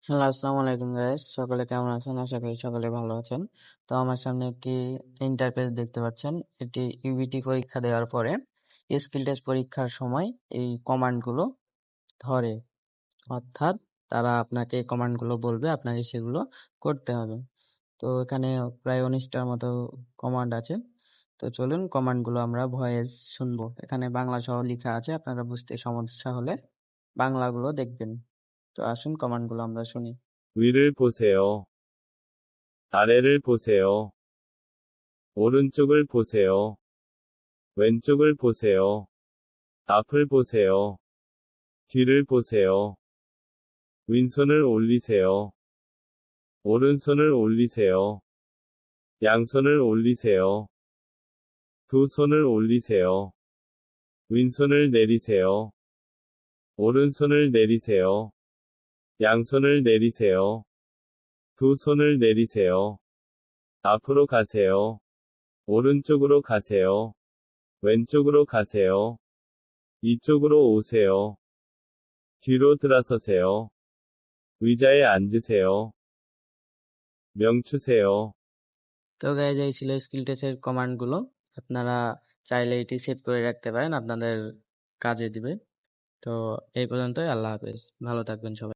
হ্যালো, আসসালামু আলাইকুম গাইস। সকলে কেমন আছেন? আশা করি সকলে ভালো আছেন। তো আমার সামনে একটি ইন্টারফেস দেখতে পাচ্ছেন। এটি ইউবিটি পরীক্ষা দেওয়ার পরে স্কিল টেস্ট পরীক্ষার সময় এই কমান্ডগুলো ধরে। অর্থাৎ তারা আপনাকে এই কমান্ডগুলো বলবে, আপনাকে সেগুলো করতে হবে। তো এখানে প্রায় 19টার মতো কমান্ড আছে। তো চলুন কমান্ডগুলো আমরা ভয়েস শুনবো। এখানে বাংলা সহ লেখা আছে, আপনারা বুঝতে সমস্যা হলে বাংলাগুলো দেখবেন। তো আসুন কমান্ডগুলো আমরা শুনি। 위를 보세요. 아래를 보세요. 오른쪽을 보세요. 왼쪽을 보세요. 앞을 보세요. 뒤를 보세요. 왼손을 올리세요. 오른손을 올리세요. 양손을 올리세요. 두 손을 올리세요. 왼손을 내리세요. 오른손을 내리세요. 양손을 내리세요. 두 손을 내리세요. 앞으로 가세요. 오른쪽으로 가세요. 왼쪽으로 가세요. 이쪽으로 오세요. 뒤로 들어서세요. 의자에 앉으세요. 명추세요. তো গাইজ এই ছিল স্কিল টেস্টের কমান্ডগুলো। আপনারা চাইলে এটি সেভ করে রাখতে পারেন, আপনাদের কাজে দিবে। তো এই পর্যন্তই। আল্লাহ হাফেজ, ভালো থাকবেন সবাই।